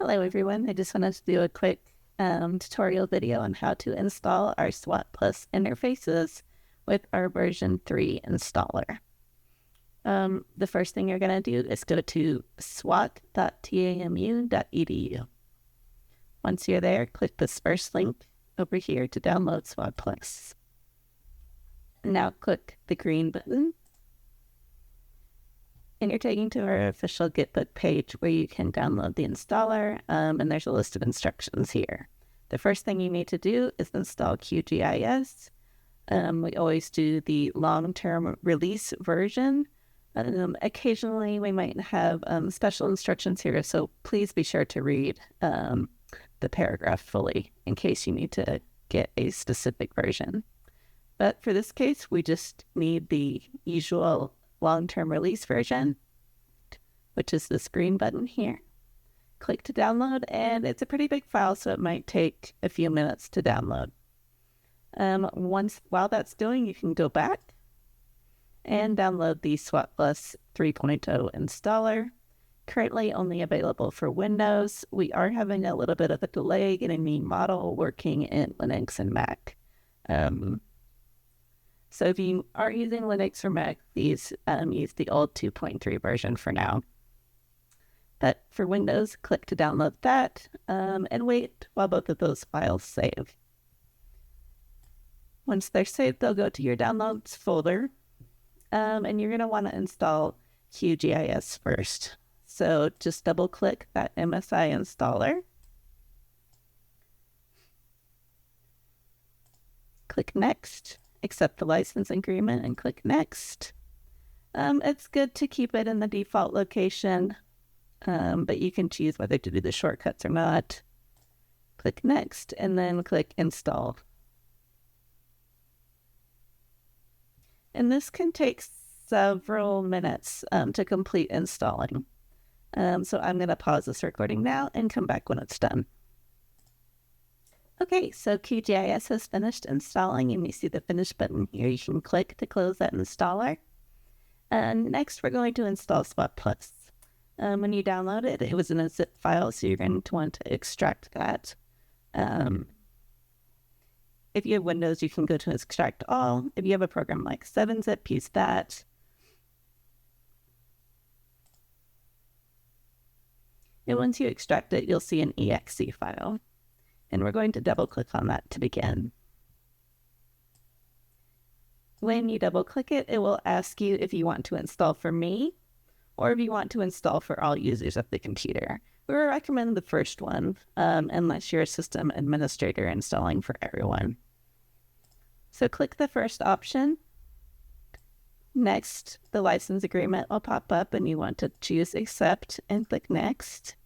Hello everyone, I just wanted to do a quick tutorial video on how to install our SWAT Plus interfaces with our version 3 installer. The first thing you're going to do is go to swat.tamu.edu. Once you're there, click this first link over here to download SWAT Plus. Now click the green button. And you're taken to our official Gitbook page where you can download the installer, and there's a list of instructions here. The first thing you need to do is install QGIS. We always do the long-term release version. Occasionally we might have special instructions here, so please be sure to read the paragraph fully in case you need to get a specific version. But for this case, we just need the usual long-term release version, which is this green button here. Click to download, and it's a pretty big file, so it might take a few minutes to download. While that's doing, you can go back and download the SWAT Plus 3.0 installer. Currently only available for Windows. We are having a little bit of a delay getting the model working in Linux and Mac. So if you are using Linux or Mac, please use the old 2.3 version for now. But for Windows, click to download that and wait while both of those files save. Once they're saved, they'll go to your downloads folder, and you're going to want to install QGIS first. So just double click that MSI installer. Click Next. Accept the license agreement and click Next. It's good to keep it in the default location, but you can choose whether to do the shortcuts or not. Click Next and then click Install. And this can take several minutes to complete installing. So I'm going to pause this recording now and come back when it's done. Okay, so QGIS has finished installing, and you see the Finish button here. You can click to close that installer. And next, we're going to install SWAT Plus. When you download it, it was in a zip file, so you're going to want to extract that. If you have Windows, you can go to Extract All. If you have a program like 7-Zip, use that. And once you extract it, you'll see an exe file. And we're going to double click on that to begin. When you double click it, it will ask you if you want to install for me or if you want to install for all users of the computer. We recommend the first one, unless you're a system administrator installing for everyone. So click the first option. Next, the license agreement will pop up and you want to choose Accept and click Next.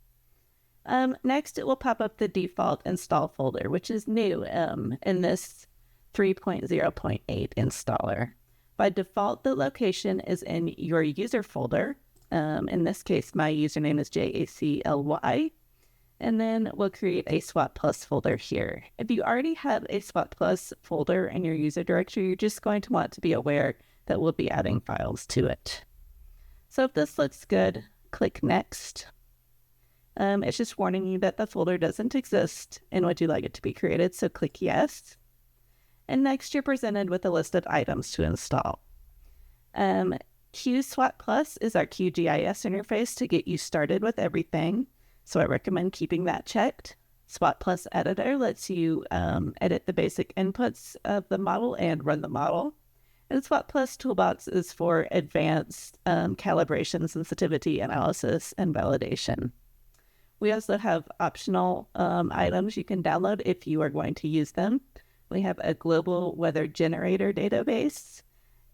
Next, it will pop up the default install folder, which is new in this 3.0.8 installer. By default, the location is in your user folder. In this case, my username is JACLY. And then we'll create a SWAT Plus folder here. If you already have a SWAT Plus folder in your user directory, you're just going to want to be aware that we'll be adding files to it. So if this looks good, click Next. It's just warning you that the folder doesn't exist and would you like it to be created, so click Yes. And next you're presented with a list of items to install. QSWAT Plus is our QGIS interface to get you started with everything, so I recommend keeping that checked. SWAT Plus Editor lets you edit the basic inputs of the model and run the model. And SWAT Plus Toolbox is for advanced calibration, sensitivity, analysis, and validation. We also have optional items you can download if you are going to use them. We have a global weather generator database.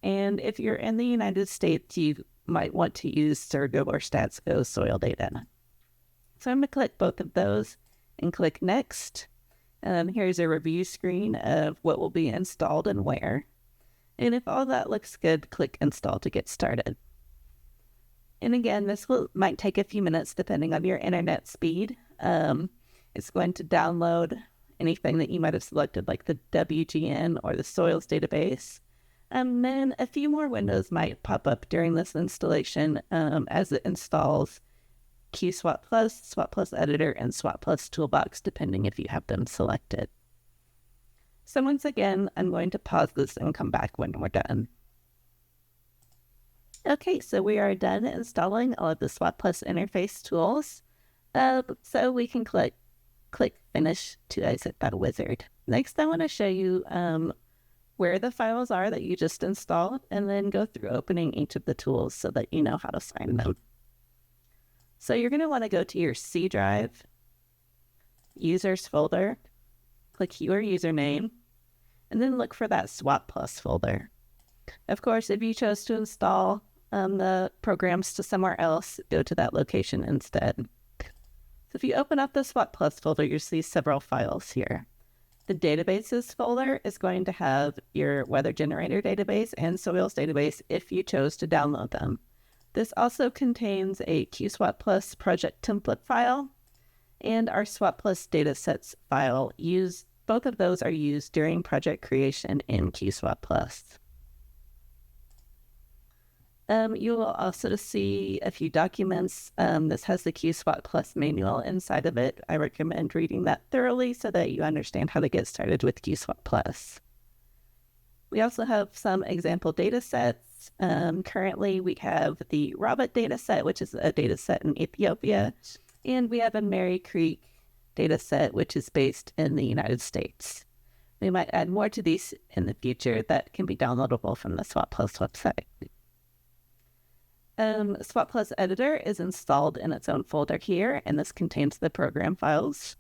And if you're in the United States, you might want to use Surgo or StatsGo soil data. So I'm going to click both of those and click Next. Here's a review screen of what will be installed and where. And if all that looks good, click Install to get started. And again, this might take a few minutes depending on your internet speed. It's going to download anything that you might have selected, like the WGN or the soils database. And then a few more windows might pop up during this installation as it installs QSWAT Plus, SWAT Plus Editor, and SWAT Plus Toolbox, depending if you have them selected. So once again, I'm going to pause this and come back when we're done. Okay, so we are done installing all of the SWAT Plus interface tools. So we can click Finish to exit that wizard. Next, I want to show you where the files are that you just installed, and then go through opening each of the tools so that you know how to find them. So you're going to want to go to your C drive, Users folder, click your username, and then look for that SWAT Plus folder. Of course, if you chose to install the programs to somewhere else, go to that location instead. So if you open up the SWAT Plus folder, you'll see several files here. The databases folder is going to have your weather generator database and soils database if you chose to download them. This also contains a QSWAT Plus project template file and our SWAT Plus datasets file. Both of those are used during project creation in QSWAT Plus. You will also see a few documents. This has the QSWAT Plus manual inside of it. I recommend reading that thoroughly so that you understand how to get started with QSWAT Plus. We also have some example data sets. Currently, we have the Robert data set, which is a data set in Ethiopia, and we have a Mary Creek data set, which is based in the United States. We might add more to these in the future that can be downloadable from the SWAT Plus website. SWAT Plus Editor is installed in its own folder here, and this contains the program files.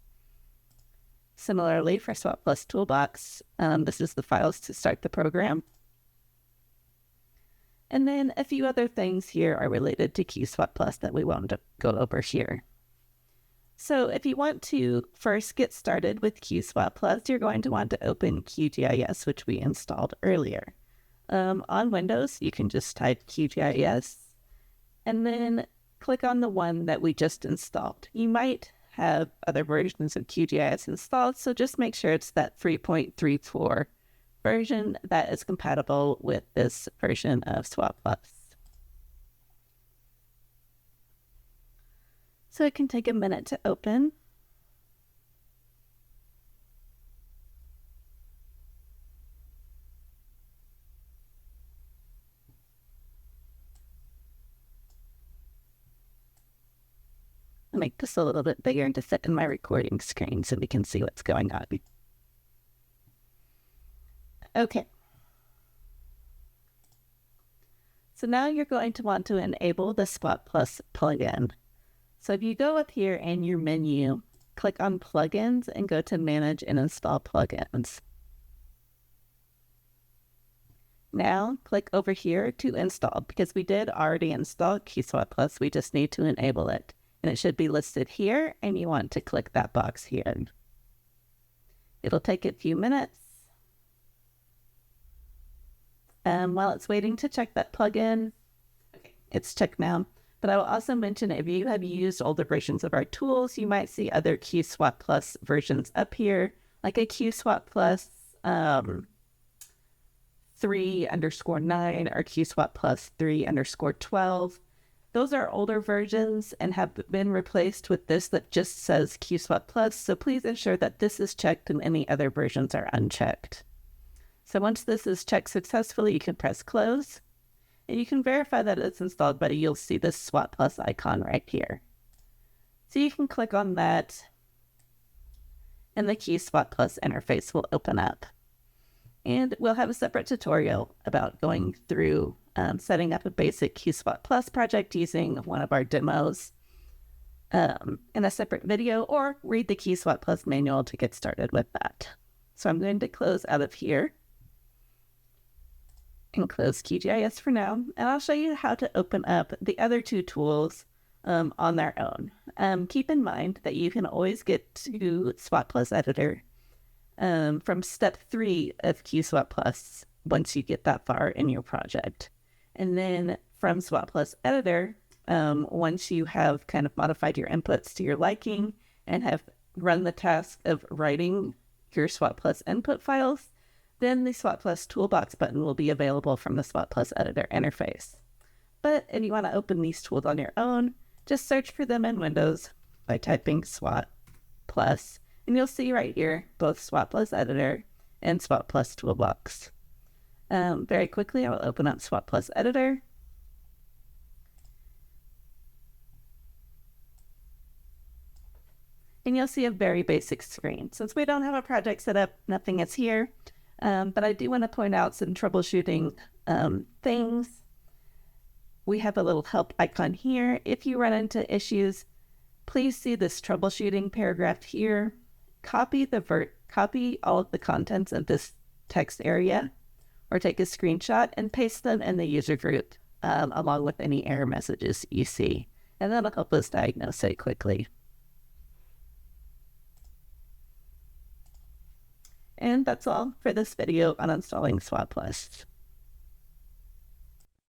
Similarly, for SWAT Plus Toolbox, this is the files to start the program. And then a few other things here are related to QSWAT Plus that we won't go over here. So if you want to first get started with QSWAT Plus, you're going to want to open QGIS, which we installed earlier. On Windows, you can just type QGIS and then click on the one that we just installed. You might have other versions of QGIS installed, so just make sure it's that 3.34 version that is compatible with this version of SWAT Plus. So it can take a minute to open. I'll make this a little bit bigger to fit in my recording screen so we can see what's going on. Okay. So now you're going to want to enable the SWAT Plus plugin. So if you go up here in your menu, click on Plugins and go to Manage and Install Plugins. Now click over here to install, because we did already install QSWAT Plus, we just need to enable it. And it should be listed here, and you want to click that box here. It'll take a few minutes. While it's waiting to check that plugin, okay, it's checked now. But I will also mention, if you have used older versions of our tools, you might see other QSWAT Plus versions up here, like a QSWAT Plus 3_9 or QSWAT Plus 3_12. Those are older versions and have been replaced with this that just says QSWAT Plus, so please ensure that this is checked and any other versions are unchecked. So once this is checked successfully, you can press close, and you can verify that it's installed, but you'll see this SWAT Plus icon right here. So you can click on that, and the QSWAT Plus interface will open up. And we'll have a separate tutorial about going through setting up a basic QSWAT Plus project using one of our demos in a separate video, or read the QSWAT Plus manual to get started with that. So I'm going to close out of here and close QGIS for now, and I'll show you how to open up the other two tools on their own. Keep in mind that you can always get to SWAT Plus Editor from step 3 of QSWAT Plus once you get that far in your project. And then from SWAT Plus Editor, once you have kind of modified your inputs to your liking and have run the task of writing your SWAT Plus input files, then the SWAT Plus Toolbox button will be available from the SWAT Plus Editor interface. But if you want to open these tools on your own, Just search for them in Windows by typing SWAT plus, and you'll see right here both SWAT plus Editor and SWAT plus Toolbox. Very quickly, I will open up SWAT plus Editor. And you'll see a very basic screen. Since we don't have a project set up, nothing is here. But I do want to point out some troubleshooting things. We have a little help icon here. If you run into issues, please see this troubleshooting paragraph here. Copy all of the contents of this text area, or take a screenshot and paste them in the user group along with any error messages you see. And that'll help us diagnose it quickly. And that's all for this video on installing SWAT Plus.